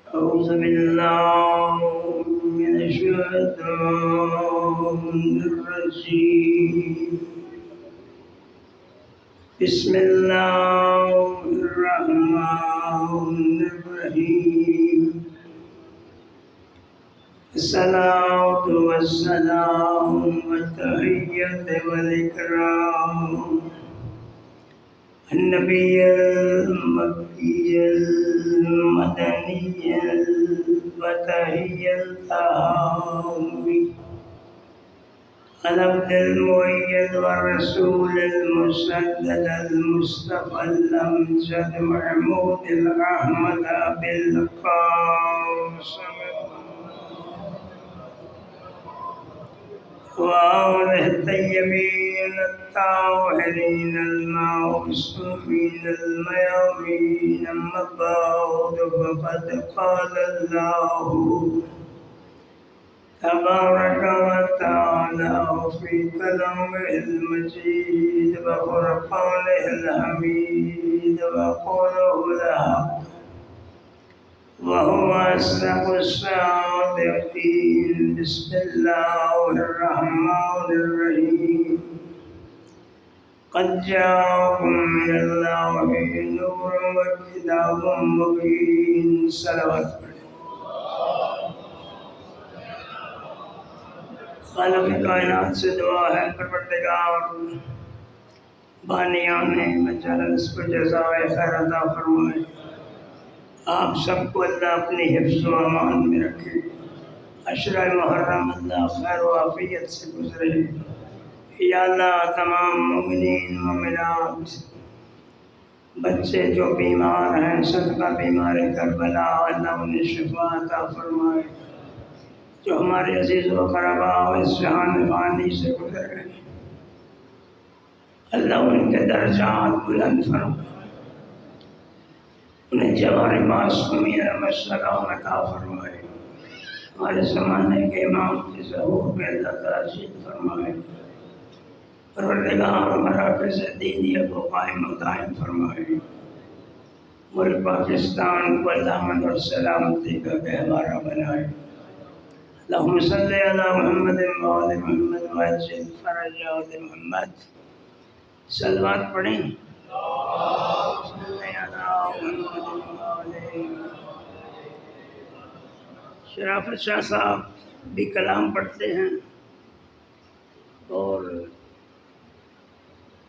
أعوذ بالله من الشيطان الرجيم بسم الله الرحمن الرحيم الصلاة والسلام والتحية والإكرام النبي المكي المدني الفتحي الطاهر العبد المؤيد والرسول المسدد المصطفى الأمجد محمود الأحمد أبي القاسم وآله الطيبين الطاهرين المعصومين الميامين أما بعد فقد قال الله تبارك وتعالى في كلامه المجيد وفرقانه الحميد وقوله الحق وهو أصدق الصادقين بسم الله الرحمن الرحيم قد جاءكم من الله نور وكتاب مبين صلوات خالق کائنات سے دعا ہے پروردگار بانیان مجالس کو جزائے خیر عطا فرمائے آپ سب کو اللہ اپنی حفظ و امان میں رکھے عشرہ محرم اللہ خیر و عافیت سے گزرے یا اللہ تمام مومنین مومنات بچے جو بیمار ہیں صدقہ بیمار کربلا اللہ انہیں شفا عطا فرمائے جو ہمارے عزیز و قربا اس جہان فانی سے گزر گئے اللہ ان کے درجات بلند فرمائے انہیں جوار معصومیت مسلام عطا فرمائے ہمارے زمانے کے امام کی ظہور میں اللہ تراشید فرمائے پروردگار مراکز دینیہ کو قائم و دائم فرمائے ملک پاکستان کو اللہ امن اور سلامتی کا گہوارہ بنائے اللہم صلی علی محمد وآل محمد وعجل فرج آل محمد صلوات پڑھیں شرافت شاہ صاحب بھی کلام پڑھتے ہیں اور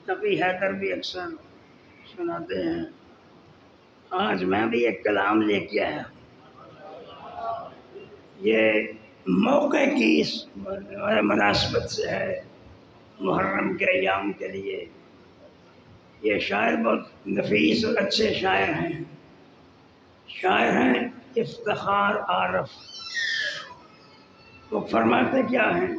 تقی حیدر بھی اکثر سناتے ہیں آج میں بھی ایک کلام لے کے آیا یہ موقع کی مناسبت سے ہے محرم کے ایام کے لیے یہ شاعر بہت نفیس اور اچھے شاعر ہیں افتخار عارف وہ فرماتے کیا ہیں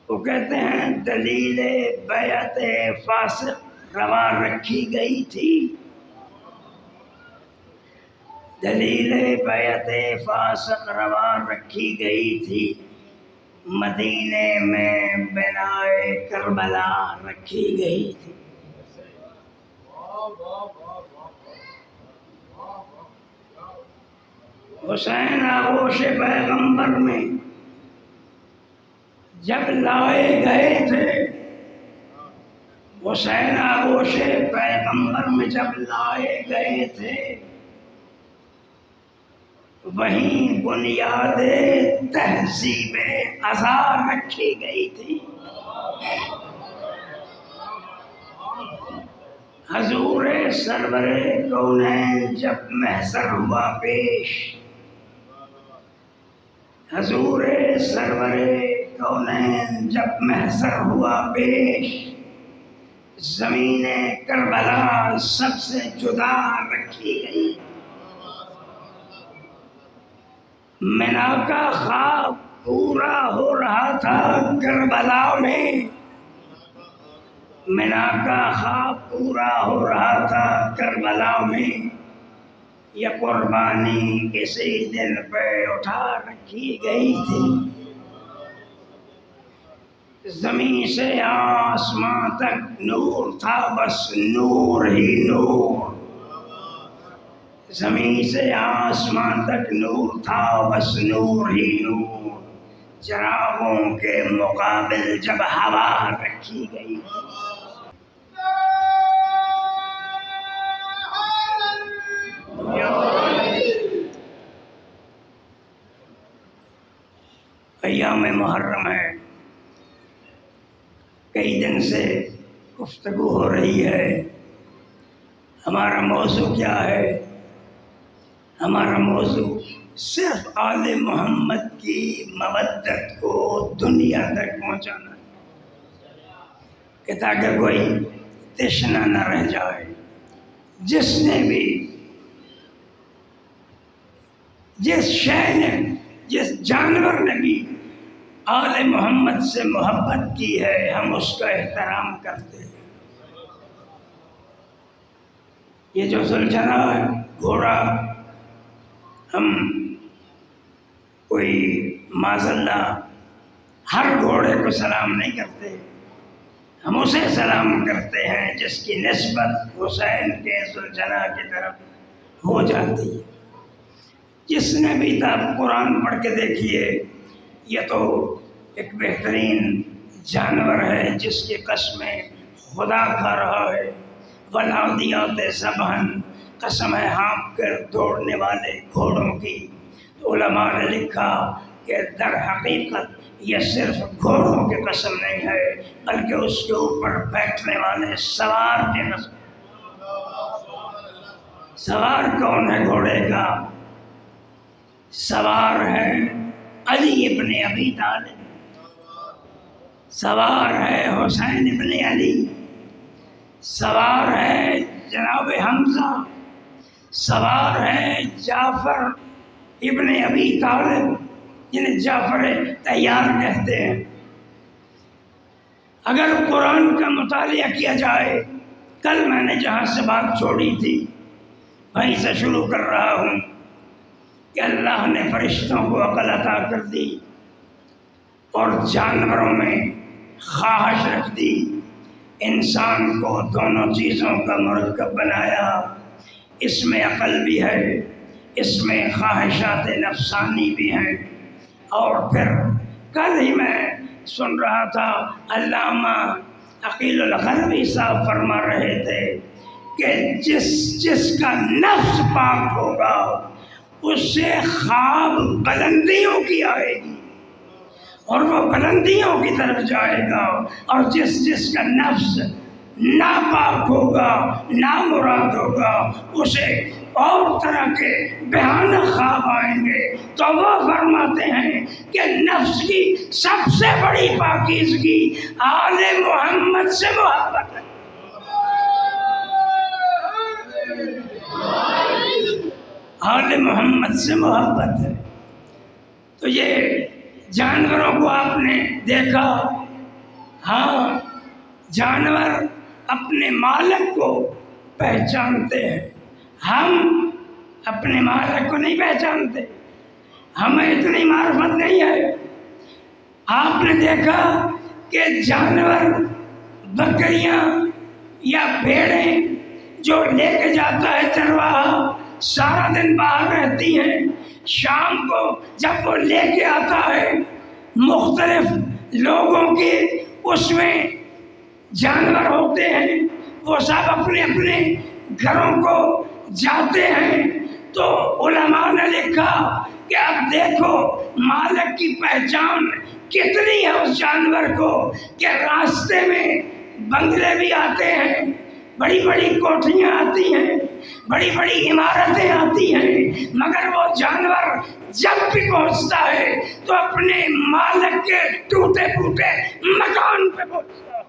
وہ کہتے ہیں دلیل بیعت فاسق روا رکھی گئی تھی دلیل بیعت فاسق روا رکھی گئی تھی مدینے میں بنائے کربلا رکھی گئی تھی حسین آغوش پیغمبر میں جب لائے گئے تھے حسین آغوش پیغمبر میں جب لائے گئے تھے وہیں بنیاد تہذیب ازار رکھی گئی تھی حضور سرور کونین جب محضر ہوا پیش حضور سرور کونین جب محضر ہوا پیش زمین کربلا سب سے جدا رکھی گئی منا کا خواب پورا ہو رہا تھا کربلا میں منا کا خواب پورا ہو رہا تھا کربلا میں یہ قربانی اسی دن پہ اٹھا رکھی گئی تھی زمین سے آسمان تک نور تھا، بس نور ہی نور۔ زمین سے آسمان تک نور تھا، بس نور ہی نور۔ چراغوں کے مقابل جب ہوا رکھی گئی، ایام محرم ہے، کئی دن سے گفتگو ہو رہی ہے۔ ہمارا موضوع کیا ہے؟ ہمارا موضوع صرف آل محمد کی مودت کو دنیا تک پہنچانا ہے، کہ تاکہ کوئی تشنا نہ رہ جائے۔ جس نے بھی، جس شے نے، جس جانور نے بھی آل محمد سے محبت کی ہے، ہم اس کا احترام کرتے ہیں۔ یہ جو ذوالجناح ہے گھوڑا، ہم کوئی معذاللہ ہر گھوڑے کو سلام نہیں کرتے، ہم اسے سلام کرتے ہیں جس کی نسبت حسین کے ذوالجناح کی طرف ہو جاتی ہے۔ جس نے بھی تب قرآن پڑھ کے دیکھیے، یہ تو ایک بہترین جانور ہے جس کی قسمیں خدا کھا رہا ہے۔ والعادیات ضبحاً، قسم ہے ہانپ کر دوڑنے والے گھوڑوں کی۔ تو علماء نے لکھا کہ در حقیقت یہ صرف گھوڑوں کی قسم نہیں ہے، بلکہ اس کے اوپر بیٹھنے والے سوار کی قسم۔ سوار کون ہے گھوڑے کا؟ سوار ہے علی ابن ابی طالب، سوار ہے حسین ابن علی، سوار ہے جناب حمزہ، سوار ہے جعفر ابن ابی طالب، جنہیں جعفر طیار کہتے ہیں۔ اگر قرآن کا مطالعہ کیا جائے، کل میں نے جہاں سے بات چھوڑی تھی وہیں سے شروع کر رہا ہوں کہ اللہ نے فرشتوں کو عقل عطا کر دی اور جانوروں میں خواہش رکھ دی، انسان کو دونوں چیزوں کا مرکب بنایا۔ اس میں عقل بھی ہے، اس میں خواہشات نفسانی بھی ہیں۔ اور پھر کل ہی میں سن رہا تھا علامہ عقیل القلوی صاحب فرما رہے تھے کہ جس کا نفس پاک ہوگا اس سے خواب بلندیوں کی آئے گی اور وہ بلندیوں کی طرف جائے گا، اور جس کا نفس ناپاک ہوگا، نامراد ہوگا، اسے اور طرح کے بھیانک خواب آئیں گے۔ تو وہ فرماتے ہیں کہ نفس کی سب سے بڑی پاکیزگی آل محمد سے محبت ہے۔ آل محمد سے محبت ہے۔ تو یہ جانوروں کو آپ نے دیکھا، ہاں جانور اپنے مالک کو پہچانتے ہیں، ہم اپنے مالک کو نہیں پہچانتے، ہمیں اتنی معرفت نہیں ہے۔ آپ نے دیکھا کہ جانور، بکریاں یا بھیڑیں جو لے کے جاتا ہے چرواہا، سارا دن باہر رہتی ہیں، شام کو جب وہ لے کے آتا ہے مختلف لوگوں کے اس میں جانور ہوتے ہیں، وہ سب اپنے اپنے گھروں کو جاتے ہیں۔ تو علماء نے لکھا کہ اب دیکھو مالک کی پہچان کتنی ہے اس جانور کو کہ راستے میں بنگلے بھی آتے ہیں، بڑی بڑی کوٹھیاں آتی ہیں، بڑی بڑی عمارتیں آتی ہیں، مگر وہ جانور جب بھی پہنچتا ہے تو اپنے مالک کے ٹوٹے پھوٹے مکان پہ پہنچتا ہے۔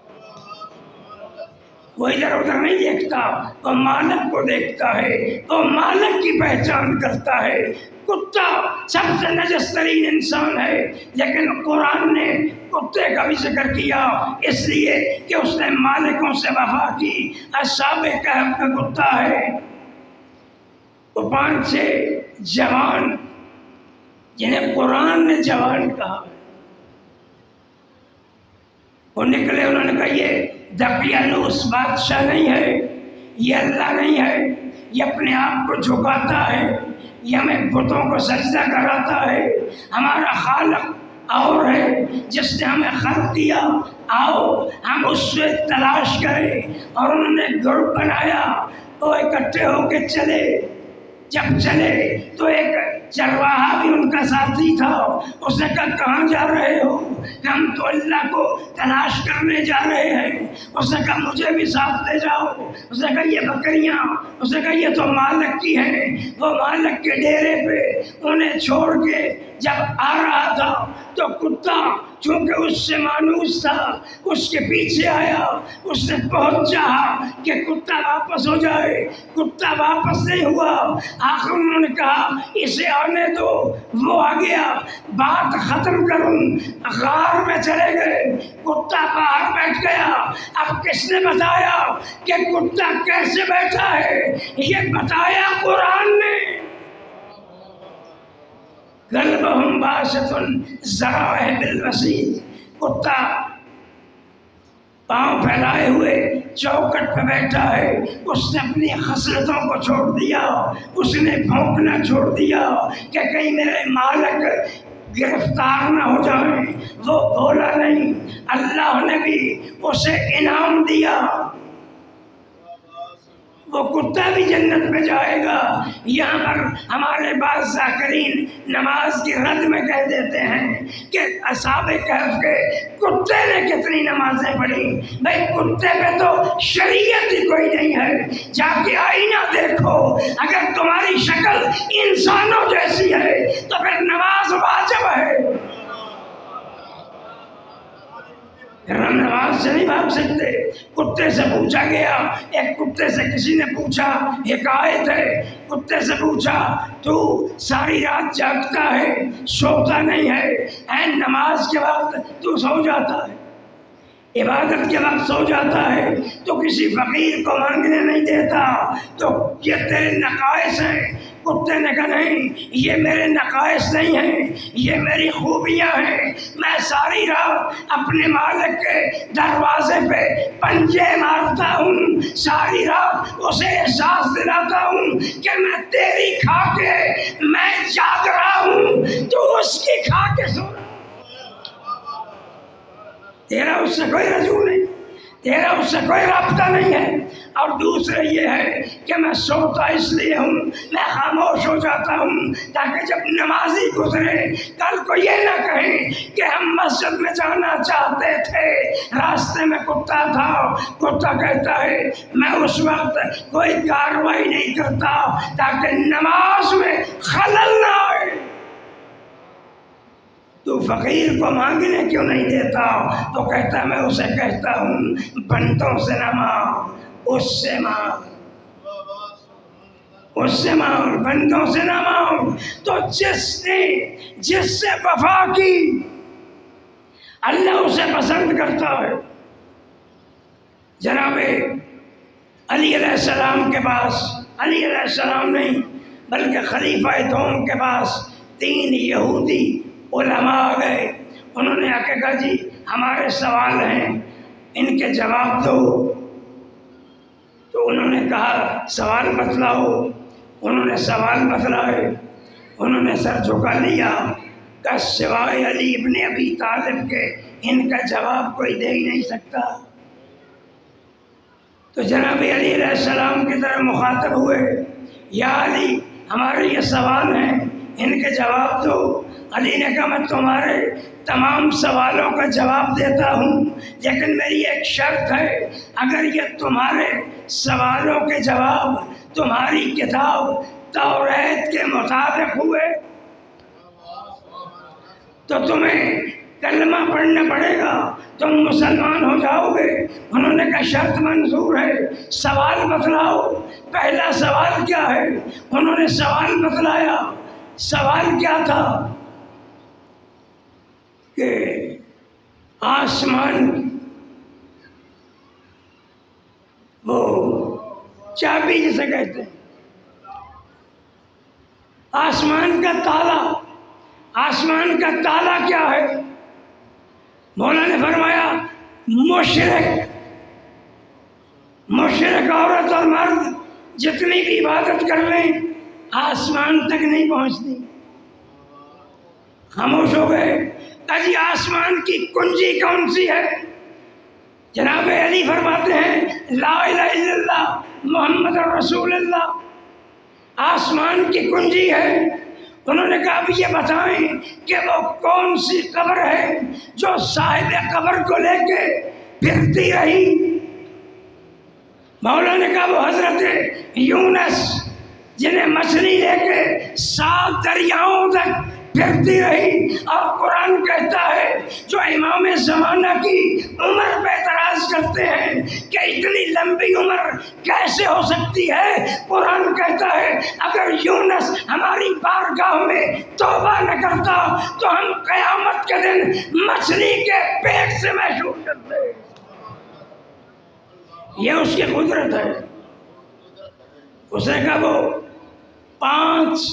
وہ ادھر ادھر نہیں دیکھتا، وہ مالک کو دیکھتا ہے، وہ مالک کی پہچان کرتا ہے۔ کتا سب سے نجس ترین انسان ہے، لیکن قرآن نے کتے کا بھی ذکر کیا، اس لیے کہ اس نے مالکوں سے وفا کی۔ اصحاب کہف کا کتا ہے، وہ 5-6 جوان جنہیں قرآن نے جوان کہا، وہ نکلے، انہوں نے کہا یہ دقیانوس بادشاہ نہیں ہے، یہ اللہ نہیں ہے، یہ اپنے آپ کو جھکاتا ہے، یہ ہمیں بتوں کو سجدہ کراتا ہے، ہمارا خالق اور ہے جس نے ہمیں خلق کیا، آؤ ہم اس سے تلاش کریں۔ اور انہوں نے گروپ بنایا، وہ اکٹھے ہو کے چلے۔ جب چلے تو ایک چرواہا بھی ان کا ساتھی تھا، اس نے کہا کہاں جا رہے ہو؟ ہم تو اللہ کو تلاش کرنے جا رہے ہیں۔ اس نے کہا مجھے بھی ساتھ لے جاؤ۔ اس نے کہا یہ بکریاں، اس نے کہا یہ تو مالک کی ہیں۔ وہ مالک کے ڈیرے پہ انہیں چھوڑ کے جب آ رہا تھا تو کتا چونکہ اس سے مانوس تھا، اس کے پیچھے آیا۔ اس نے بہت چاہا کہ کتا واپس ہو جائے، کتا واپس نہیں ہوا۔ آخر انہوں نے کہا اسے آنے دو، وہ آ گیا، بات ختم کروں۔ غار میں چلے گئے، کتا باہر بیٹھ گیا۔ اب کس نے بتایا کہ کتا کیسے بیٹھا ہے؟ یہ بتایا قرآن نے۔ قلبہم باسط ذرائع بالوسیل، کتا پاؤں پھیلائے ہوئے چوکٹ پہ بیٹھا ہے۔ اس نے اپنی خصلتوں کو چھوڑ دیا، اس نے بھونکنا چھوڑ دیا کہ کہیں میرے مالک گرفتار نہ ہو جائیں۔ وہ بولا نہیں، اللہ نے بھی اسے انعام دیا۔ وہ کتا بھی جنت میں جائے گا۔ یہاں پر ہمارے بعض ذاکرین نماز کی رد میں کہہ دیتے ہیں کہ اصحاب کہف کے کتے نے کتنی نمازیں پڑھی۔ بھائی کتے پہ تو شریعت ہی کوئی نہیں ہے۔ جا کے آئینہ دیکھو، اگر تمہاری شکل انسانوں جیسی ہے تو پھر نماز واجب ہے۔ ہم نماز سے نہیں بھاگ سکتے۔ کتے سے پوچھا گیا، ایک کتے سے کسی نے پوچھا، حکایت ہے، کتے سے پوچھا تو ساری رات جاگتا ہے، سوتا نہیں ہے، نماز کے وقت تو سو جاتا ہے، عبادت کے وقت سو جاتا ہے، تو کسی فقیر کو مانگنے نہیں دیتا، تو یہ تیرے نقائص ہیں۔ کتے نے کہا نہیں، یہ میرے نقائص نہیں ہیں، یہ میری خوبیاں ہیں۔ میں ساری رات اپنے مالک کے دروازے پہ پنجے مارتا ہوں، ساری رات اسے احساس دلاتا ہوں کہ میں تیری کھا کے میں جاگ رہا ہوں، تو اس کی کھا کے سو رہا ہوں۔ تیرا اس سے کوئی رجوع نہیں، تیرا اس سے کوئی رابطہ نہیں ہے۔ اور دوسرے یہ ہے کہ میں سوتا اس لیے ہوں، میں خاموش ہو جاتا ہوں تاکہ جب نمازی گزرے کل کو یہ نہ کہیں کہ ہم مسجد میں جانا چاہتے تھے، راستے میں کتا تھا۔ کتا کہتا ہے میں اس وقت کوئی کارروائی نہیں کرتا تاکہ نماز میں خلل نہ آئے۔ تو فقیر کو مانگنے کیوں نہیں دیتا؟ تو کہتا میں اسے کہتا ہوں بندوں سے نہ مانگ، اس سے مانگ، اس سے مانگ، بندوں سے نہ مانگ۔ تو جس سے وفا کی اللہ اسے پسند کرتا ہے۔ جناب علی علیہ السلام کے پاس، علی علیہ السلام نہیں بلکہ خلیفہ دوم کے پاس 3 یہودی علماء آ گئے۔ انہوں نے آ کے کہا جی ہمارے سوال ہیں، ان کے جواب دو۔ تو انہوں نے کہا سوال بتلاؤ۔ انہوں نے سوال بتلائے، انہوں نے سر جھکا لیا کہ سوائے علی ابن ابی طالب کے ان کا جواب کوئی دے ہی نہیں سکتا۔ تو جناب علی علیہ السلام کی طرف مخاطب ہوئے، یا علی ہمارے یہ سوال ہیں، ان کے جواب دو۔ علی نے کہا میں تمہارے تمام سوالوں کا جواب دیتا ہوں، لیکن میری ایک شرط ہے، اگر یہ تمہارے سوالوں کے جواب تمہاری کتاب توریت کے مطابق ہوئے تو تمہیں کلمہ پڑھنا پڑے گا، تم مسلمان ہو جاؤ گے۔ انہوں نے کہا شرط منظور ہے، سوال بتلاؤ، پہلا سوال کیا ہے؟ انہوں نے سوال بتلایا۔ سوال کیا تھا کہ آسمان وہ چابی جسے کہتے ہیں، آسمان کا تالا، آسمان کا تالا کیا ہے؟ مولا نے فرمایا مشرک عورت اور مرد جتنی بھی عبادت کر لیں آسمان تک نہیں پہنچتی. خاموش ہو گئے. اجی آسمان کی کنجی کون سی ہے؟ جناب علی فرماتے ہیں لا الہ الا اللہ محمد رسول اللہ آسمان کی کنجی ہے. انہوں نے کہا اب یہ بتائیں کہ وہ کون سی قبر ہے جو صاحب قبر کو لے کے پھرتی رہی؟ مولا نے کہا وہ حضرت یونس جنہیں مچھلی لے کے 7 دریاؤں تک پھرتی رہی. اور قرآن کہتا ہے جو امام زمانہ کی عمر پہ اعتراض کرتے ہیں کہ اتنی لمبی عمر کیسے ہو سکتی ہے، قرآن کہتا ہے اگر یونس ہماری بارگاہ میں توبہ نہ کرتا تو ہم قیامت کے دن مچھلی کے پیٹ سے محشور کرتے. یہ اس کی قدرت ہے. اس نے کہا وہ 5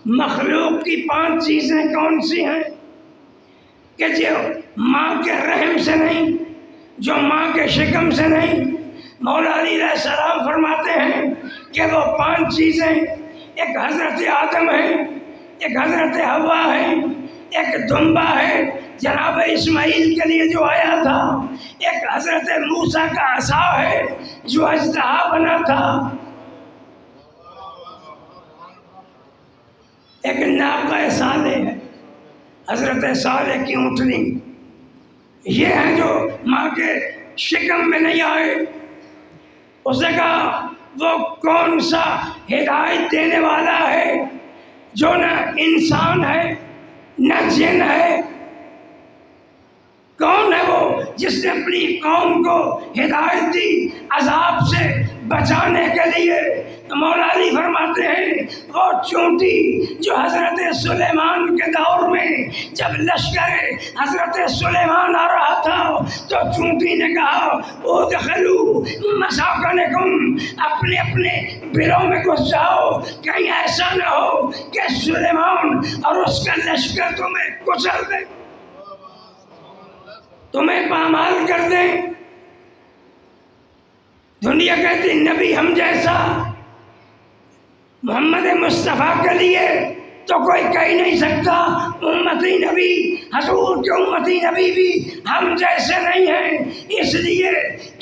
مخلوق کی 5 چیزیں کون سی ہیں کہ جو ماں کے رحم سے نہیں، جو ماں کے شکم سے نہیں. مولا علی علیہ السلام فرماتے ہیں کہ وہ 5 چیزیں ایک حضرت آدم ہے، ایک حضرت حوا ہے، ایک دمبا ہے جناب اسماعیل کے لیے جو آیا تھا، ایک حضرت موسیٰ کا عصا ہے جو اژدہا بنا تھا، ایک ناقہ صالح ہے حضرت صالح کی اونٹنی. یہ ہیں جو ماں کے شکم میں نہیں آئے. اس نے کہا وہ کون سا ہدایت دینے والا ہے جو نہ انسان ہے نہ جن ہے؟ کون ہے وہ جس نے اپنی قوم کو ہدایت دی عذاب سے بچانے کے لیے؟ تو مولا علی فرماتے ہیں وہ چونٹی جو حضرت سلیمان کے دور میں جب لشکر حضرت سلیمان آ رہا تھا تو چونٹی نے کہا ادخلوا مساکنکم، اپنے اپنے بلوں میں گھس جاؤ، کہیں ایسا نہ ہو کہ سلیمان اور اس کا لشکر تمہیں کچل دے، تمہیں پامال کر دیں. دنیا کہتی نبی ہم جیسا محمد مصطفیٰ کے لیے تو کوئی کہہ نہیں سکتا امتی نبی، حضور کے امتی نبی بھی ہم جیسے نہیں ہیں، اس لیے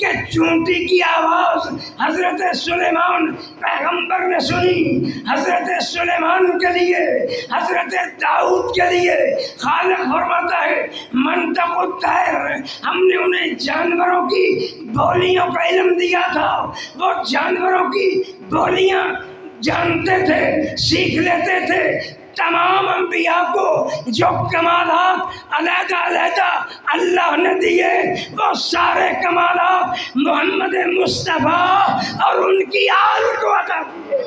کہ چونٹی کی آواز حضرت سلیمان پیغمبر نے سنی. حضرت سلیمان کے لیے، حضرت داؤد کے لیے خالق فرماتا ہے منطق الطیر، ہم نے انہیں جانوروں کی بولیوں کا علم دیا تھا، وہ جانوروں کی بولیاں جانتے تھے، سیکھ لیتے تھے. تمام انبیاء کو جو کمالات علیحدہ علیحدہ اللہ نے دیے وہ سارے کمالات محمد مصطفیٰ اور ان کی آل کو عطا کیے.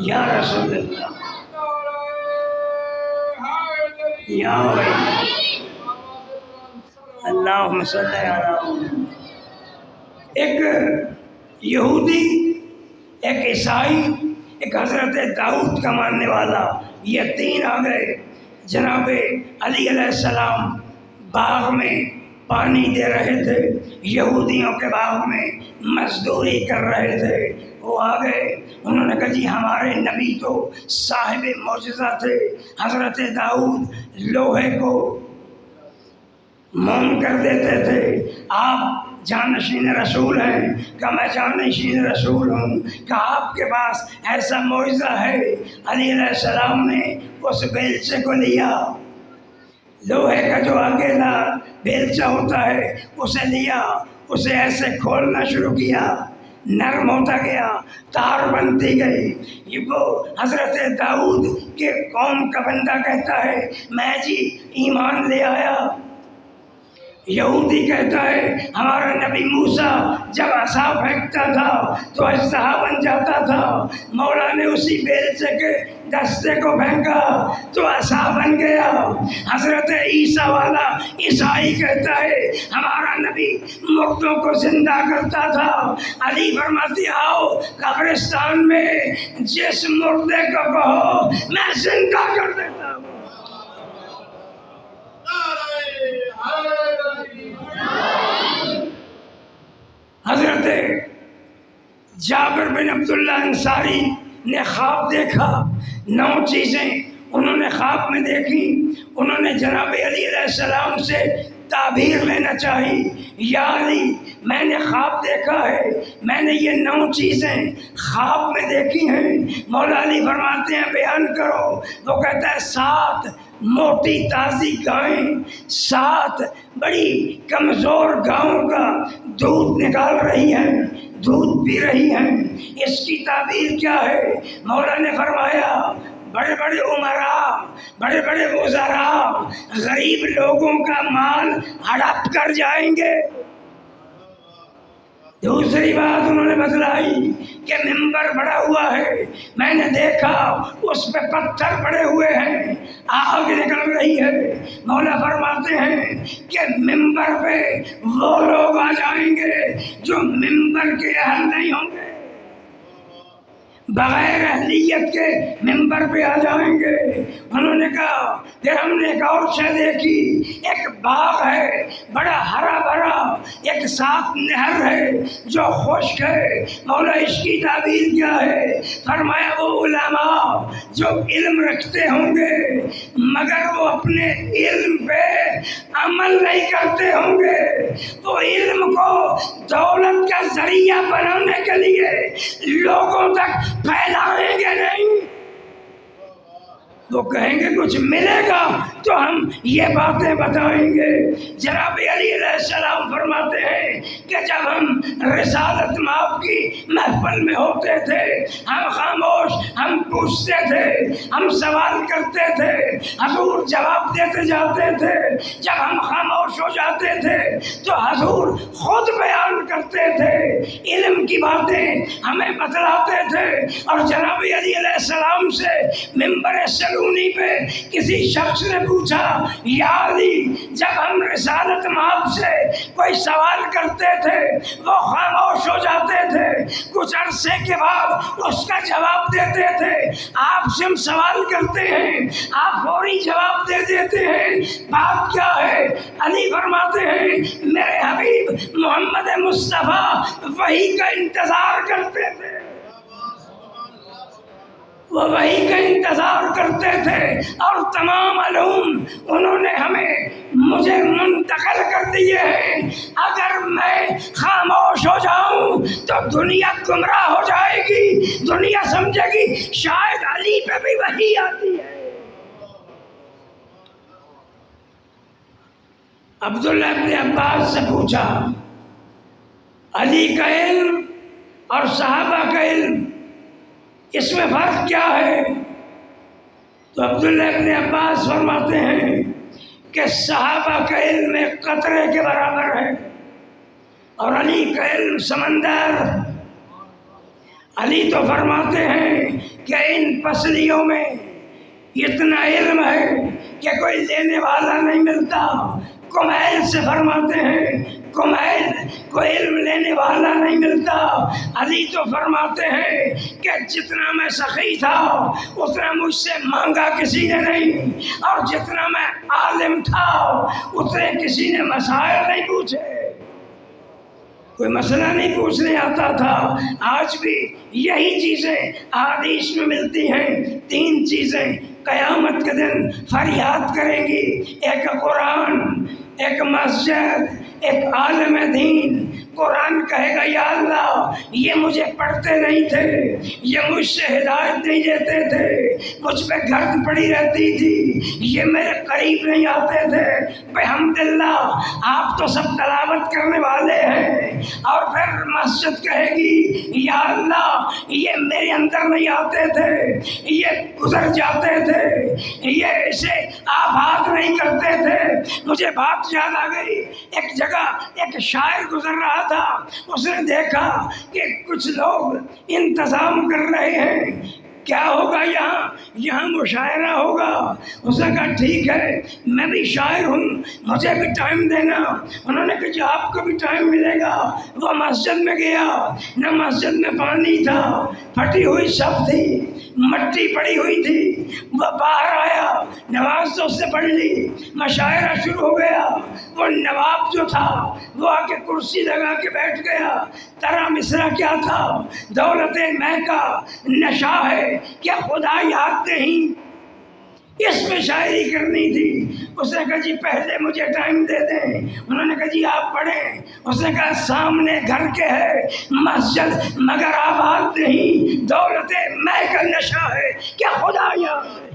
یا رسول اللہ، یا اللہم صلی علی. ایک یہودی، ایک عیسائی، ایک حضرت داؤد کا ماننے والا، یہ 3 آ گئے. جناب علی علیہ السلام باغ میں پانی دے رہے تھے، یہودیوں کے باغ میں مزدوری کر رہے تھے. وہ آ گئے، انہوں نے کہا جی ہمارے نبی تو صاحب معجزہ تھے، حضرت داؤد لوہے کو موم کر دیتے تھے، آپ جانشین رسول ہیں. کہ میں جانشین رسول ہوں. کہ آپ کے پاس ایسا معجزہ ہے. علی علیہ السلام نے اس بیلچے کو لیا، لوہے کا جو اکیلا بیلچہ ہوتا ہے اسے لیا، اسے ایسے کھولنا شروع کیا، نرم ہوتا گیا، تار بنتی گئی. یہ وہ حضرت داؤد کے قوم کا بندہ کہتا ہے میں جی ایمان لے آیا. یہودی کہتا ہے ہمارا نبی موسیٰ جب عصا پھینکتا تھا تو اژدہا بن جاتا تھا. مولا نے اسی بیلچے کے دستے کو پھینکا تو عصا بن گیا۔ حضرت عیسیٰ والا عیسائی کہتا ہے ہمارا نبی مردوں کو زندہ کرتا تھا۔ علی فرماتے آؤ قبرستان میں جس مردے کو کہو میں زندہ کر دیتا ہوں۔ حضرت جابر بن عبداللہ انصاری نے خواب دیکھا، 9 چیزیں انہوں نے خواب میں دیکھی۔ انہوں نے جناب علی علیہ السلام سے تعبیر لینا چاہی، یا علی میں نے خواب دیکھا ہے، میں نے یہ 9 چیزیں خواب میں دیکھی ہیں۔ مولا علی فرماتے ہیں بیان کرو۔ وہ کہتا ہے 7 موٹی تازی گائیں 7 بڑی کمزور گاؤں کا دودھ نکال رہی ہیں، دودھ پی رہی ہیں۔ اس کی تعبیر کیا ہے؟ مولا نے فرمایا بڑے بڑے عمراء، بڑے بڑے وزراء غریب لوگوں کا مال ہڑپ کر جائیں گے۔ دوسری بات انہوں نے بتلائی کہ منبر بڑا ہوا ہے، میں نے دیکھا اس پہ پتھر پڑے ہوئے ہیں، آگ نکل رہی ہے۔ مولا فرماتے ہیں کہ منبر پہ وہ لوگ آ جائیں گے جو منبر کے اہل نہیں ہوں گے، بغیر اہلیت کے منبر پہ آ جائیں گے۔ انہوں نے کہا پھر ہم نے ایک اور شے دیکھی، ایک باغ ہے بڑا ہرا بھرا، ایک ساتھ نہر ہے جو خشک ہے۔ مولا اس کی تعبیر کیا ہے؟ فرمایا وہ علماء جو علم رکھتے ہوں گے مگر وہ اپنے علم پہ عمل نہیں کرتے ہوں گے، وہ علم کو دولت کا ذریعہ بنانے کے لیے لوگوں تک پھیلائیں گے نہیں۔ وہ کہیں گے کچھ ملے گا تو ہم یہ باتیں بتائیں گے۔ جناب علی علیہ السلام فرماتے ہیں کہ جب ہم رسالت مآب کی محفل میں ہوتے تھے ہم خاموش، ہم پوچھتے تھے، ہم سوال کرتے تھے، حضور جواب دیتے جاتے تھے۔ جب ہم خاموش ہو جاتے تھے تو حضور خود بیان کرتے تھے، علم کی باتیں ہمیں بتلاتے تھے۔ اور جناب علی علیہ السلام سے منبر سلونی پہ کسی شخص نے پوچھا یا علی جب ہم رسالت مآب سے کوئی سوال کرتے تھے وہ خاموش ہو جاتے تھے، کچھ عرصے کے بعد اس کا جواب دیتے تھے، آپ سے ہم سوال کرتے ہیں آپ فوری جواب دے دیتے ہیں، بات کیا ہے؟ علی فرماتے ہیں میرے حبیب محمد مصطفیٰ وحی کا انتظار کرتے تھے، وہ وحی کا انتظار کرتے تھے، اور تمام علوم انہوں نے مجھے منتقل کر دیے ہیں۔ اگر میں خاموش ہو جاؤں تو دنیا گمراہ ہو جائے گی، دنیا سمجھے گی شاید علی پہ بھی وحی آتی ہے۔ عبداللہ ابن عباس سے پوچھا علی کا علم اور صحابہ کا علم اس میں فرق کیا ہے؟ تو عبداللہ ابن عباس فرماتے ہیں کہ صحابہ کا علم ایک قطرے کے برابر ہے اور علی کا علم سمندر۔ علی تو فرماتے ہیں کہ ان پسلیوں میں اتنا علم ہے کہ کوئی لینے والا نہیں ملتا۔ کمیل سے فرماتے ہیں کمیل کوئی علم لینے والا نہیں ملتا۔ علی تو فرماتے ہیں کہ جتنا میں سخی تھا اتنا مجھ سے مانگا کسی نے نہیں، اور جتنا میں عالم تھا اتنے کسی نے مسائل نہیں پوچھے، کوئی مسئلہ نہیں پوچھنے آتا تھا۔ آج بھی یہی چیزیں احادیث میں ملتی ہیں، 3 چیزیں قیامت کے دن فریاد کریں گی، ایک قرآن، ایک مسجد، ایک عالم دین۔ قرآن کہے گا یا اللہ یہ مجھے پڑھتے نہیں تھے، یہ مجھ سے ہدایت نہیں دیتے تھے، مجھ پہ گرد پڑی رہتی تھی، یہ میرے قریب نہیں آتے تھے، بحمداللہ آپ تو سب تلاوت کرنے والے ہیں۔ اور پھر مسجد کہے گی یا اللہ یہ میرے اندر نہیں آتے تھے، یہ گزر جاتے تھے، یہ اسے آباد نہیں کرتے تھے۔ مجھے بات یاد آ گئی، ایک جگہ ایک شاعر گزر رہا تھا، اس نے دیکھا کہ کچھ لوگ انتظام کر رہے ہیں کیا ہوگا یہاں؟ یہاں مشاعرہ ہوگا۔ اس نے کہا ٹھیک ہے، میں بھی شاعر ہوں، مجھے بھی ٹائم دینا۔ انہوں نے کہا جی آپ کو بھی ٹائم ملے گا۔ وہ مسجد میں گیا، نہ مسجد میں پانی تھا، پھٹی ہوئی صف تھی، مٹی پڑی ہوئی تھی۔ وہ باہر آیا، نماز تو اس نے پڑھ لی، مشاعرہ شروع ہو گیا۔ وہ نواب جو تھا وہ آ کے کرسی لگا کے بیٹھ گیا۔ ترا مصرع کیا تھا؟ دولت میں کا نشہ ہے کیا خدا یاد نہیں؟ اس میں شاعری کرنی تھی۔ اس نے کہا جی پہلے مجھے ٹائم دے دیں۔ انہوں نے کہا جی آپ پڑھیں۔ اس نے کہا سامنے گھر کے ہے مسجد مگر آباد نہیں، دولت میں کا نشہ ہے کیا خدا یاد ہے؟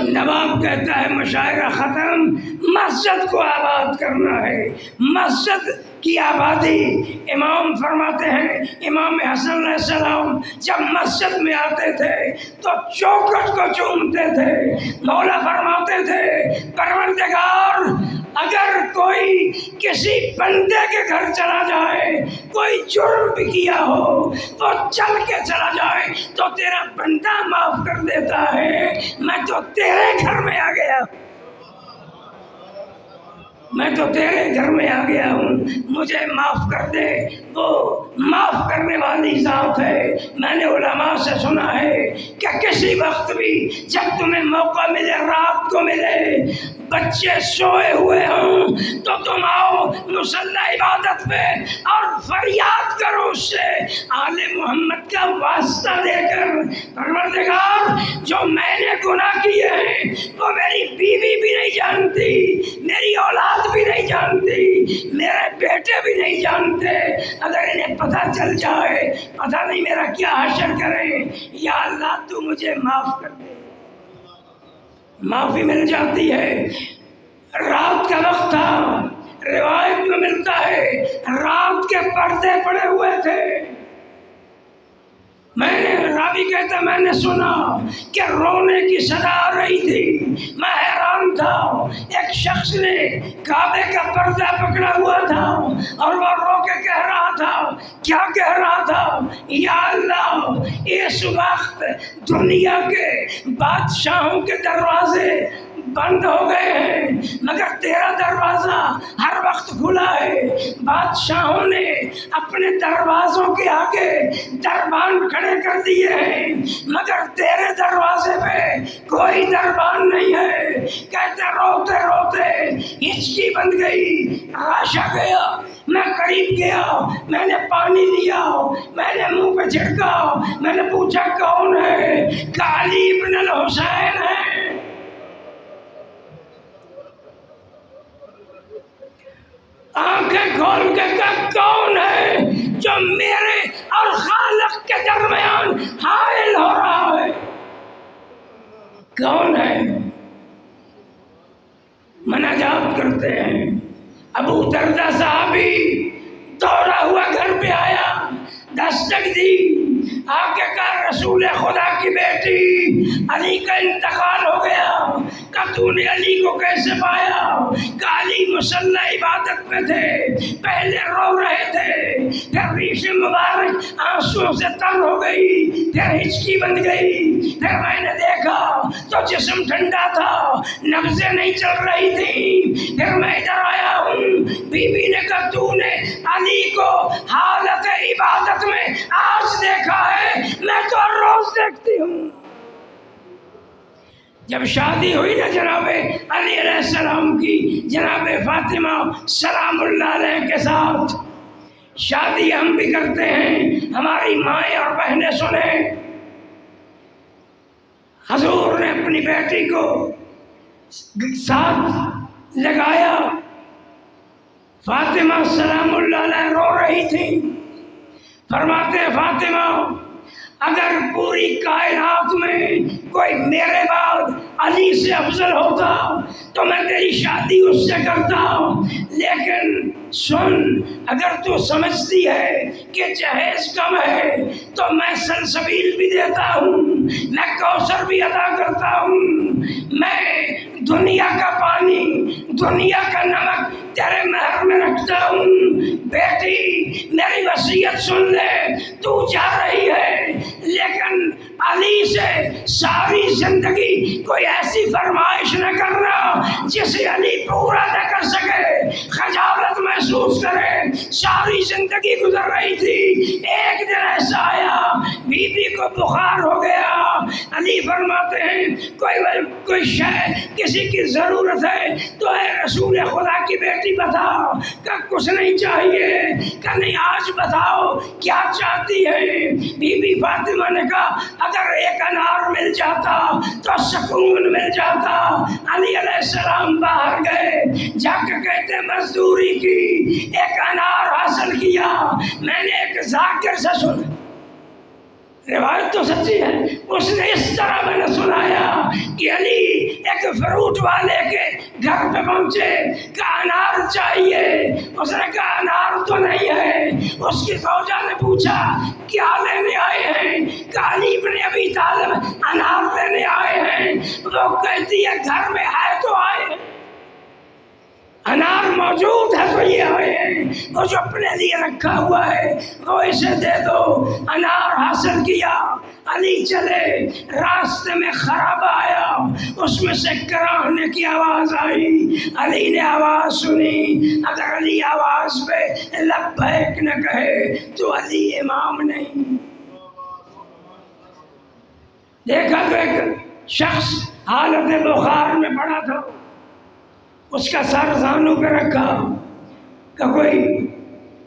نواب کہتا ہے مشاعرہ ختم، مسجد کو آباد کرنا ہے، مسجد کی آبادی۔ امام فرماتے ہیں، امام حسن علیہ السلام جب مسجد میں آتے تھے تو چوکھٹ کو چومتے تھے۔ مولا فرماتے تھے پروردگار اگر کوئی کسی بندے کے گھر چلا جائے، کوئی جرم بھی کیا ہو تو چل کے چلا جائے تو تیرا بندہ معاف کر دیتا ہے۔ میں تو تیرے گھر میں آ گیا، میں تو تیرے گھر میں آ گیا ہوں، مجھے معاف کر دے۔ وہ معاف کرنے والی ذات ہے۔ میں نے علماء سے سنا ہے کہ کسی وقت بھی جب تمہیں موقع ملے، رات کو ملے، بچے سوئے ہوئے ہوں تو تم آؤ مصلی عبادت پہ اور فریاد کرو اس سے آل محمد کا واسطہ دے کر، پروردگار جو میں نے گناہ کیے ہیں وہ میری بیوی بھی نہیں جانتی، میری اولاد بھی نہیں جانتی، میرے بیٹے بھی نہیں جانتے، اگر انہیں پتہ چل جائے پتہ نہیں میرا کیا حشر کریں۔ یا اللہ تو مجھے معاف کر دے۔ معافی مل جاتی ہے۔ رات کا وقت تھا، روایت میں ملتا ہے رات کے پردے پڑے ہوئے تھے۔ راوی کہتا میں نے سنا کہ رونے کی صدا آ رہی تھی، میں حیران تھا۔ ایک شخص نے کعبے کا پردہ پکڑا ہوا تھا اور وہ رو کے کہہ رہا تھا، کیا کہہ رہا تھا؟ یا اللہ اس وقت دنیا کے بادشاہوں کے دروازے بند ہو گئے ہیں مگر تیرا دروازہ ہر وقت کھلا ہے۔ بادشاہوں نے اپنے دروازوں کے آگے دربان کھڑے کر دیے ہیں مگر تیرے دروازے پہ کوئی دربان نہیں ہے۔ کہتے روتے روتے ہچکی بن گئی، راشا گیا، میں قریب گیا، میں نے پانی لیا، میں نے منہ پہ چھڑکا، میں نے پوچھا کون ہے؟ کہ علی ابن الحسین ہے۔ آنکھیں کھول کے کہا کون ہے جو میرے اور خالق کے درمیان حائل ہو رہا ہے؟ کون ہے؟ مناجات کرتے ہیں۔ ابو دردہ صحابی دوڑا ہوا گھر پہ آیا، دستک دی، آ کے کہا رسول خدا کی بیٹی علی کا انتقال ہو گیا، کہ تو نے علی کو کیسے پایا؟ کہ علی مصلی عبادت میں تھے، پہلے رو رہے تھے، پھر ریش مبارک آنسوں سے تر ہو گئی، پھر ہچکی بن گئی، پھر میں نے دیکھا تو جسم ٹھنڈا تھا، نبضیں نہیں چل رہی تھی، پھر میں ادھر آیا ہوں۔ بی بی نے کہا تو نے علی کو حالت عبادت میں آج دیکھا ہے؟ میں تو روز دیکھتی ہوں۔ جب شادی ہوئی نا جناب علی علیہ السلام کی جناب فاطمہ سلام اللہ علیہ کے ساتھ، شادی ہم بھی کرتے ہیں، ہماری مائیں اور بہنیں سنیں، حضور نے اپنی بیٹی کو ساتھ لگایا، فاطمہ سلام اللہ علیہ رو رہی تھی، فرماتے ہیں فاطمہ اگر پوری کائنات میں کوئی میرے بعد علی سے افضل ہوتا تو میں تیری شادی اس سے کرتا، لیکن سن اگر تو سمجھتی ہے کہ جہیز کم ہے تو میں سلسبیل بھی دیتا ہوں، میں کوثر بھی ادا کرتا ہوں، میں دنیا کا پانی، دنیا کا نمک تیرے مہر میں رکھتا ہوں، بیٹی میری وصیت سن لے، تو جا رہی ہے لیکن علی سے ساری زندگی کوئی ایسی فرمائش نہ کرنا جسے علی پورا نہ کر سکے، خجالت محسوس کرے۔ ساری زندگی گزر رہی تھی، ایک دن ایسا آیا بی بی کو بخار ہو گیا، علی فرماتے ہیں کوئی شے کسی کی ضرورت ہے تو اے رسول خدا کی بیٹی بتا، کہ کچھ نہیں چاہیے، کہ نہیں آج بتاؤ کیا چاہتی ہے؟ بی بی فاطمہ نے کہا اگر ایک انار مل جاتا تو سکون مل جاتا۔ علی علیہ السلام باہر گئے، جا کے کہتے مزدوری کی، ایک انار حاصل کیا، میں نے ایک ذاکر سے سنا، روایت تو سچی ہے، اس نے اس طرح میں نے سنایا کہ علی ایک فروٹ والے کے گھر پہ پہنچے کہ انار چاہیے، اس نے کہا انار تو نہیں ہے، اس کی زوجہ نے پوچھا کیا لینے آئے ہیں؟ کہ علی بن ابی طالب انار لینے آئے ہیں۔ وہ کہتی ہے گھر میں ہے تو آئے ہیں، انار موجود ہے تو یہ آئے ہیں، وہ جو اپنے لیے رکھا ہوا ہے وہ اسے دے دو۔ انار حاصل کیا، علی چلے، راستے میں خرابہ آیا، اس میں سے کراہنے کی آواز آئی، علی نے آواز سنی، اگر علی آواز پہ لبیک نہ کہے تو علی امام نہیں۔ دیکھا تو ایک شخص حالت بخار میں پڑا تھا، اس کا سر زانوں پہ رکھا کہ کوئی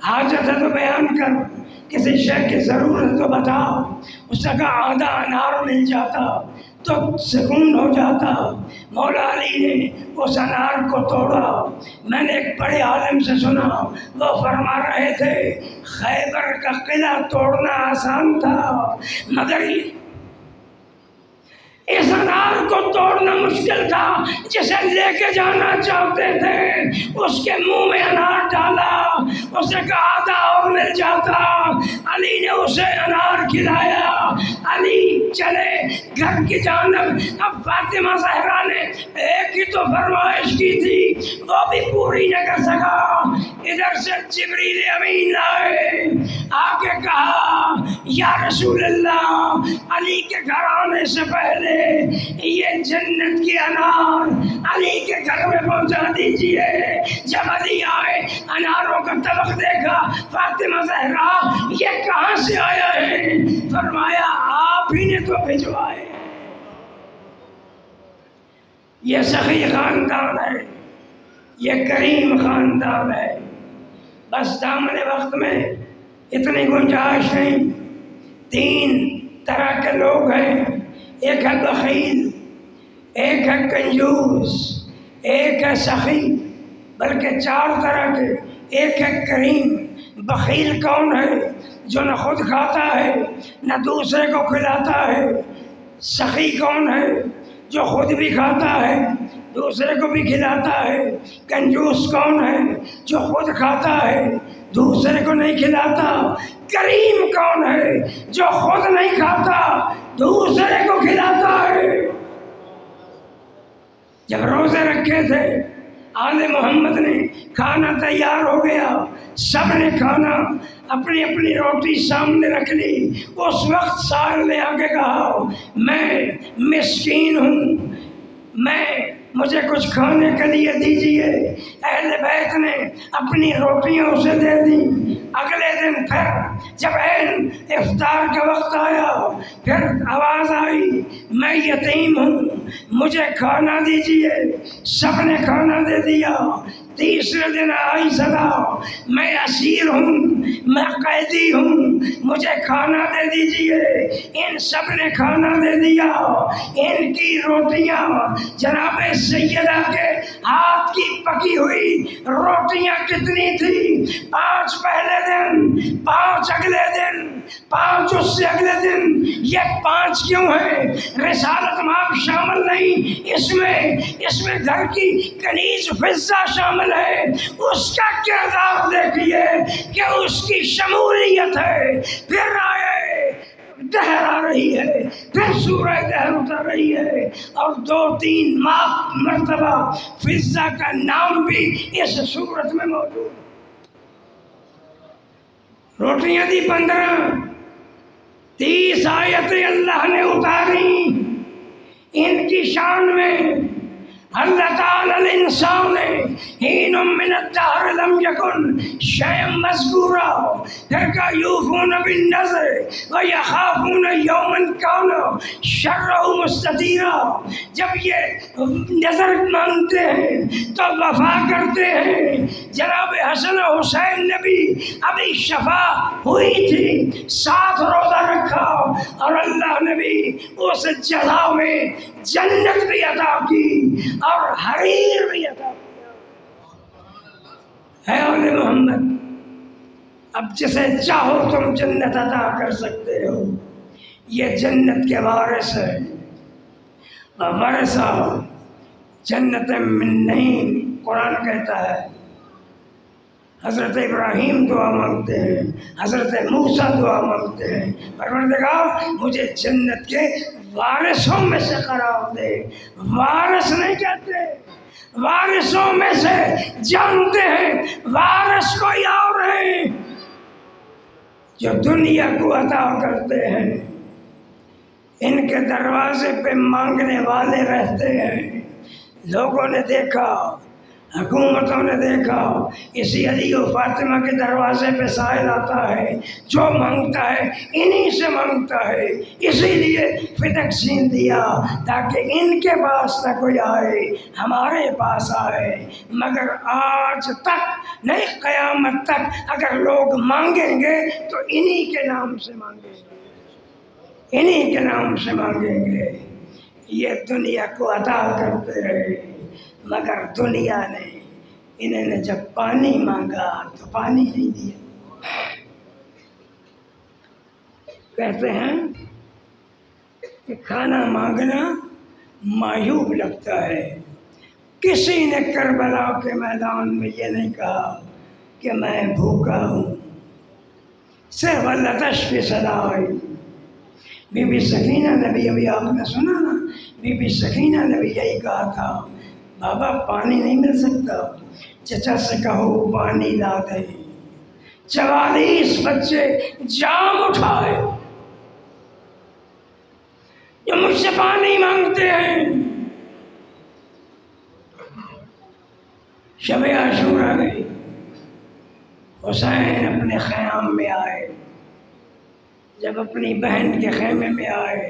حاجت ہے تو بیان کر، کسی شے کی ضرورت تو بتا۔ اس نے کہا آدھا انار مل جاتا تو سکون ہو جاتا۔ مولا علی نے اس انار کو توڑا۔ میں نے ایک بڑے عالم سے سنا، وہ فرما رہے تھے خیبر کا قلعہ توڑنا آسان تھا مگر اس انار کو توڑنا مشکل تھا، جسے لے کے جانا چاہتے تھے اس کے منہ میں انار ڈالا، اسے کہا آدھا اور مل جاتا۔ علی نے اسے انار کھلایا، علی چلے گھر کی جانب۔ اب فاطمہ زہرا نے ایک ہی تو فرمائش کی تھی، وہ بھی پوری نہ کر سکا۔ ادھر سے جبریل امین آئے، آ کے کہا یا رسول اللہ، علی کے گھر آنے سے پہلے یہ جنت کی انار علی کے گھر میں پہنچا دیجئے۔ جب علی آئے، اناروں کا طبق دیکھا، فاطمہ زہرا یہ کہاں سے آیا ہے؟ فرمایا آپ ہی نے تو بھجوائے۔ یہ سخی خاندان ہے، یہ کریم خاندان ہے، بس دامن وقت میں اتنی گنجائش نہیں۔ تین طرح کے لوگ ہیں، ایک ہے بخیل، ایک ہے کنجوس، ایک ہے سخی، بلکہ چار طرح کے۔ ایک ہے کریم۔ بخیل کون ہے؟ جو نہ خود کھاتا ہے نہ دوسرے کو کھلاتا ہے۔ سخی کون ہے؟ جو خود بھی کھاتا ہے دوسرے کو بھی کھلاتا ہے۔ کنجوس کون ہے؟ جو خود کھاتا ہے دوسرے کو نہیں کھلاتا۔ کریم کون ہے؟ جو خود نہیں کھاتا دوسرے کو کھلاتا ہے۔ جب روزے رکھے تھے، آل محمد نے کھانا تیار ہو گیا، سب نے کھانا اپنی اپنی روٹی سامنے رکھ لی۔ اس وقت سائل نے آ کے کہا میں مسکین ہوں، مجھے کچھ کھانے کے لیے دیجیے۔ اہل بیت نے اپنی روٹیاں اسے دے دیں۔ اگلے دن پھر جب افطار کا وقت آیا، پھر آواز آئی میں یتیم ہوں، مجھے کھانا دیجیے۔ سب نے کھانا دے دیا۔ تیسرے دن آئی صدا میں اسیر ہوں، میں قیدی ہوں، مجھے کھانا دے دیجیے۔ ان سب نے کھانا دے دیا۔ ان کی روٹیاں جناب سیدہ کے ہاتھ کی پکی ہوئی روٹیاں کتنی تھی؟ 5 پہلے دن، 5 اگلے دن، 5 اس سے اگلے دن۔ یہ 5 کیوں ہے؟ رسالت مآب شامل نہیں، اس میں گھر کی کنیز فضہ شامل ہے۔ اس کا کردار دیکھیے کہ اس کی شمولیت ہے۔ پھر آئے دہر آ رہی ہے، پھر سورہ دہر اتر رہی ہے، اور 2-3 مرتبہ فضہ کا نام بھی اس سورت میں موجود۔ روٹیاں دی 15، 30 آیتیں اللہ نے اتاری ان کی شان میں۔ اللہ تعالی الانسان حین من الدہر لم یکن شیئا مذکورا، پھر کا یوفون بالنذر ویخافون یوما کان شرہ مستطیرا، جب یہ نظر مانگتے ہیں تو وفا کرتے ہیں۔ جناب حسن و حسین نے بھی ابھی شفا ہوئی تھی، 7 روزہ رکھا، اور اللہ نے بھی اس جزا میں جنت بھی عطا کی اور حریر بھی عطا کیا۔ اے آل محمد، اب جسے چاہو تم جنت عطا کر سکتے ہو، یہ جنت کے وارث ہے۔ ورثہ جنت من نہیں، قرآن کہتا ہے۔ حضرت ابراہیم دعا مانگتے ہیں، حضرت موسیٰ دعا مانگتے ہیں، پروردگار مجھے جنت کے وارثوں میں سے قرار دے۔ وارث نہیں کہتے، وارثوں میں سے جانتے ہیں وارث کوئی اور ہیں جو دنیا کو عطا کرتے ہیں۔ ان کے دروازے پہ مانگنے والے رہتے ہیں۔ لوگوں نے دیکھا، حکومتوں نے دیکھا، اسی علی و فاطمہ کے دروازے پہ سائل آتا ہے، جو مانگتا ہے انہی سے مانگتا ہے، اسی لیے فدق دیا تاکہ ان کے پاس نہ کوئی آئے، ہمارے پاس آئے۔ مگر آج تک نہیں، قیامت تک اگر لوگ مانگیں گے تو انہی کے نام سے مانگیں گے، انہی کے نام سے مانگیں گے۔ یہ دنیا کو عطا کرتے رہے، مگر دنیا نے، انہوں نے جب پانی مانگا تو پانی نہیں دیا۔ کہتے ہیں کہ کھانا مانگنا معیوب لگتا ہے۔ کسی نے کربلا کے میدان میں یہ نہیں کہا کہ میں بھوکا ہوں، صرف لتش کی صدا آئی۔ بی بی سکینہ نے بھی، ابھی آپ نے سنا نا، بی بی سکینہ نے بھی یہی کہا تھا، بابا پانی نہیں مل سکتا، چچا سے کہو پانی لا دیں۔ 44 بچے جام اٹھائے جو مجھ سے پانی مانگتے ہیں۔ شب عاشورا گئی، حسین اپنے خیام میں آئے۔ جب اپنی بہن کے خیمے میں آئے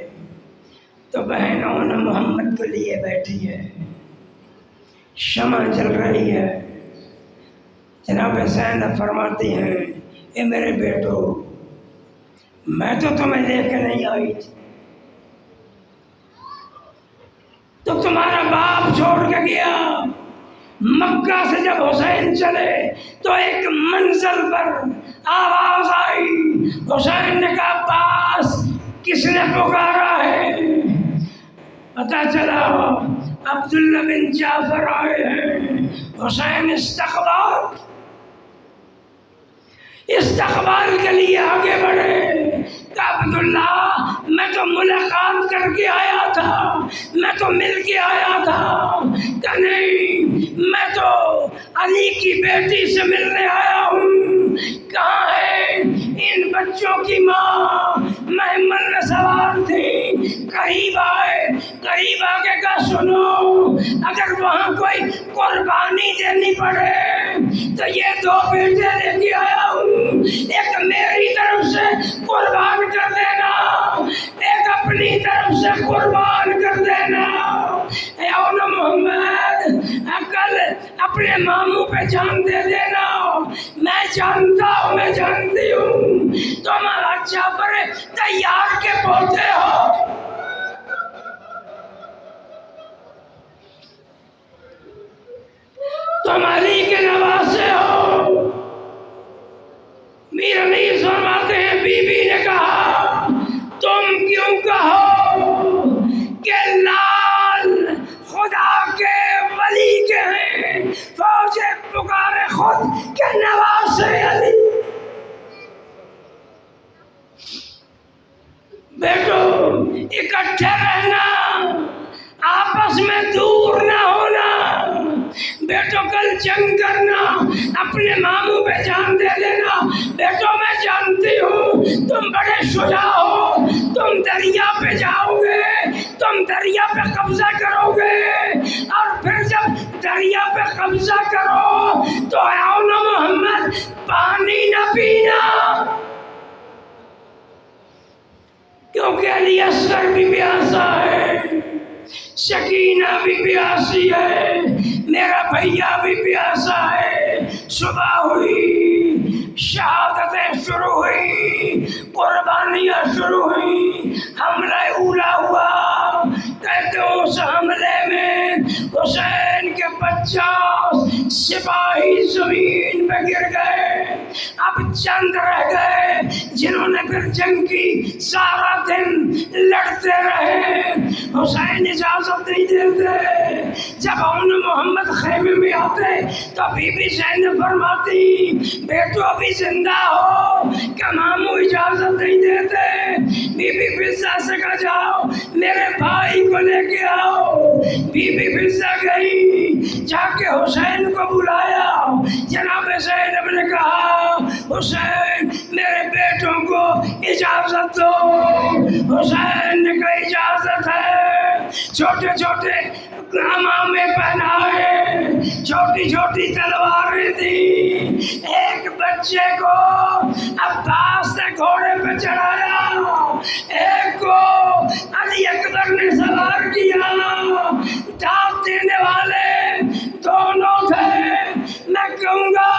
تو بہن اونا محمد کو لیے بیٹھی ہے، شمع جل رہی ہے۔ جناب زینب فرماتی ہیں، اے میرے بیٹو، میں تو تمہیں لے کے نہیں آئی تھی، تو تمہارا باپ چھوڑ کے گیا۔ مکہ سے جب حسین چلے تو ایک منزل پر آواز آئی، حسین نے کہا عباس کس نے پکارا ہے؟ پتہ چلا عبداللہ بن جعفر آئے ہیں۔ حسین استقبال کے لیے آگے بڑھے، کہ عبداللہ میں تو ملاقات کر کے آیا تھا، میں تو مل کے آیا تھا، کہ نہیں میں تو علی کی بیٹی سے ملنے آیا ہوں۔ کہاں ہے ان بچوں کی ماں؟ محمل میں سوار تھی، قریب آئے، قریب آ کے کہا سنو، اگر وہاں کوئی قربانی دینی پڑے تو یہ 2 بیٹے لے کے آیا ہوں، ایک میری طرف سے قربان کر دینا، ایک اپنی طرف سے قربان کر دینا۔ اے اونا محمد، کل اپنے ماموں پہ جان دے دینا۔ میں جانتا ہوں، میں جانتی ہوں تمہارا جعفر تیار کے پوتے ہو۔ تم علی کے نواسے ہو۔ میر انیس فرماتے ہیں، بی بی نے کہا تم کیوں کہو کہ لال خدا کے ولی کے ہیں، فوجِ پکارے خود کے نواسے علی۔ بیٹو اکٹھے رہنا، آپس میں دور نہ ہونا، بیٹو کل جنگ کرنا، اپنے ماموں پہ جان دے دینا۔ بیٹو میں جانتی ہوں تم بڑے شجاع ہو، تم دریا پہ جاؤ گے، تم دریا پہ قبضہ کرو گے، اور پھر جب دریا پہ قبضہ کرو تو اے محمد پانی نہ پینا، کیونکہ علی اصغر بھی پیاسا ہے، سکینہ بھی پیاسی ہے، میرا بھیا بھی پیاسا ہے۔ صبح ہوئی، شہادتیں شروع ہوئی، قربانیاں شروع ہوئی، حملہ اولا ہوا۔ کہتے ہیں اس حملے میں حسین کے 50 سپاہی زمین پہ گر گئے، اب چند رہ گئے جنہوں نے پھر جنگ کی، سارا دن لڑتے رہے۔ حسین اجازت نہیں دیتے، جب ان محمد خیمے میں آتے تو بی بی زینب فرماتی بیٹو ابھی زندہ ہو، کہ ماموں اجازت نہیں دیتے۔ بی بی فضہ سے کہا جاؤ میرے بھائی کو لے کے آؤ۔ بی بی فضہ گئی، جا کے حسین کو بلایا۔ جناب زینب نے کہا حسین میرے بیٹوں کو اجازت دو۔ حسین نے کہا اجازت ہے۔ چھوٹے چھوٹے عمامے پہنائے، چھوٹی چھوٹی تلواریں دی، ایک بچے کو عباس نے گھوڑے پہ چڑھایا، ایک کو علی اکبر نے سوار کیا۔ داد دینے والے دونوں تھے۔ میں کہوں گا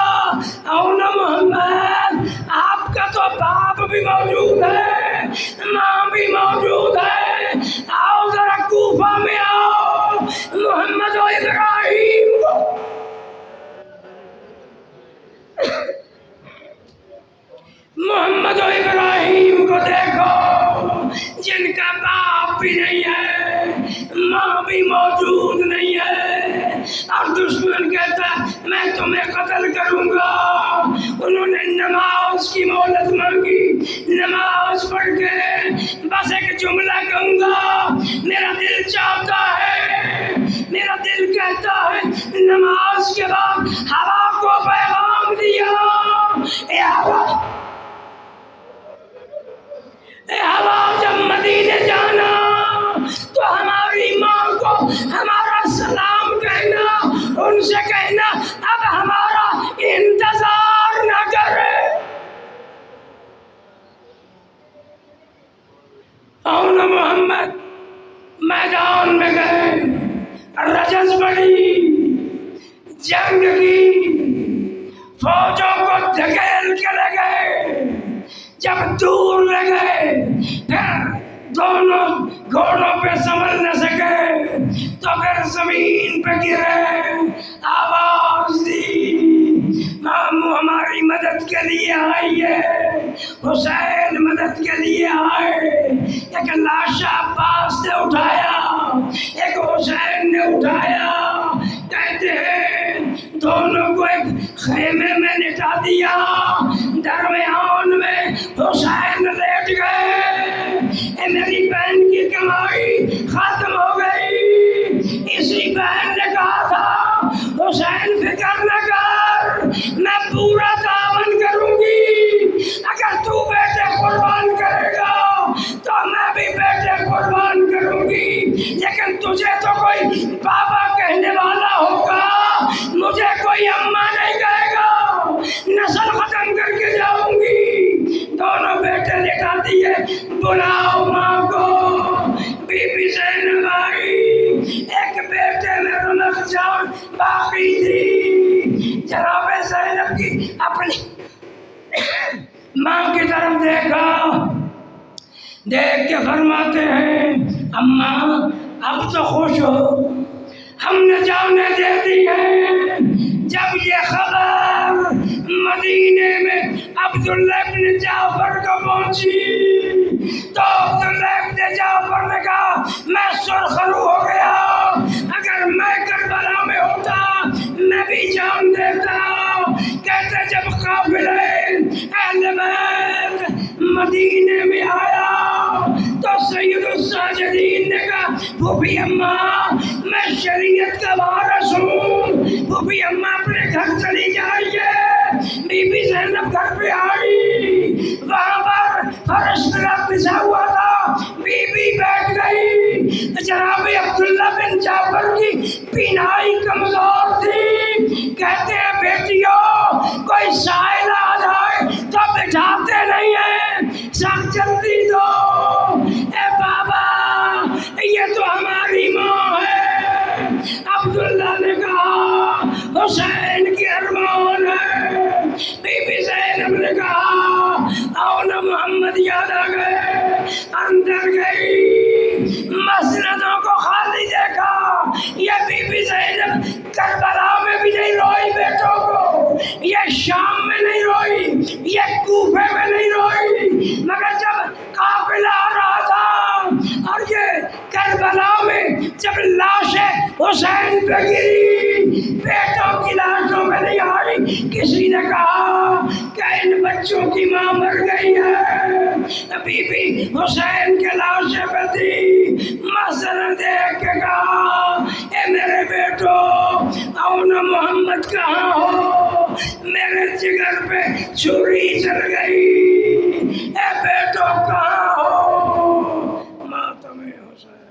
اون محمد آپ کا تو باپ بھی موجود ہے، ماں بھی موجود ہے، آؤ ذرا کوفہ میں آؤ، محمد و ابراہیم کو محمد و ابراہیم کو دیکھو، جن کا باپ بھی نہیں ہے، ماں بھی موجود نہیں ہے، اور دشمن کہتا میں تمہیں قتل کروں گا۔ انہوں نے نماز کی مہلت مانگی، نماز پڑھ کے بس ایک جملہ کہوں گا، میرا دل چاہتا ہے، میرا دل کہتا ہے نماز کے بعد ہوا کو پیغام دیا، اے ہوا جب مدینے جانا تو ہماری ماں کو ہمارا سلام کہنا، ان سے کہنا اب ہمارا انتظار نہ کرے۔ اون محمد میدان میں گئے، رجز بڑھی، جنگ کی، فوجوں کو دھکیل کے لے گئے، جب دور لے گئے پھر دونوں گھوڑوں پہ سنبھل نہ سکے تو پھر زمین پہ گرے، آواز دی ماموں ہماری مدد کے لیے آئیے، حسین مدد کے لیے آئے۔ ایک لاش عباس نے اٹھایا، ایک حسین نے اٹھایا، کہتے ہیں دونوں کو ایک خیمے میں لٹا دیا، درمیان میں حسین لیٹ گئے۔ اے میری بہن کی کمائی ختم ہو گئی، اسی بہن نے کہا تھا حسین فکر نہ کر، میں پورا تعاون کروں گی، اگر تو بیٹے قربان کرے گا تو میں بھی بیٹے قربان کروں گی، لیکن تجھے تو کوئی بابا کہنے والا ہوگا، مجھے کوئی اماں نہیں کہے گا، نسل ختم کر کے جاؤں گی۔ دونوں بیٹے لٹا دیے، بلاؤ ماں کو۔ بی بی زینب آئی، ایک بیٹے میں رونق جان باقی تھی۔ جناب زینب کی اپنی ماں کی طرف دیکھا، دیکھ کے فرماتے ہیں اماں اب تو خوش ہو، ہم نے جانیں دے دی ہیں۔ جب یہ خبر مدینے میں عبداللہ ابن جعفر کو پہنچی تو عبداللہ ابن جعفر نے کہا میں سرخرو ہو گیا، اگر میں کربلا میں ہوتا میں بھی جان دیتا۔ کہتے جب قافلہ اہل بیت مدینے میں آیا سید الساجدین نے کہا پھوپھی اماں میں شریعت کا وارث ہوں، پھوپھی اماں اپنے گھر چلی جائیے۔ بی بی زینب گھر پہ آئی، وہاں پر فرش پر بچھا ہوا تھا، بی بی بیٹھ گئی۔ جناب عبداللہ بن جعفر کی بینائی کمزور تھی، کہتے ہیں بیٹیوں کوئی سائل آ جائے تو بٹھاتے نہیں ہیں، سخت جلدی دو۔ اے بابا یہ تو ہماری ماں ہے۔ عبداللہ نے کہا حسین کی ارمان ہے۔ بی بی زینب نے کہا آؤ نا محمد یاد آ گئے، اندر گئی، مسندوں کو خالی دیکھا۔ یہ بی بی زینب کربلا میں بھی نہیں روئی بیٹوں کو، یہ شام میں نہیں روئی، یہ کوفے میں نہیں روئی، مگر جب قافلہ آ رہا تھا اور یہ کربلا میں جب لاشیں حسین پہ گری، بیٹوں کی لاشوں میں نہیں آئی، کسی نے کہا کہ ان بچوں کی ماں مر گئی ہے، بی بی حسین کے لاشیں پہ تھی۔ مسئلہ دیکھ کے کہا اے میرے بیٹو آؤ نا محمد کہاں ہو، میرے جگر پہ چھری چل گئی، اے بیٹو کہاں ہو۔ ماتم حسین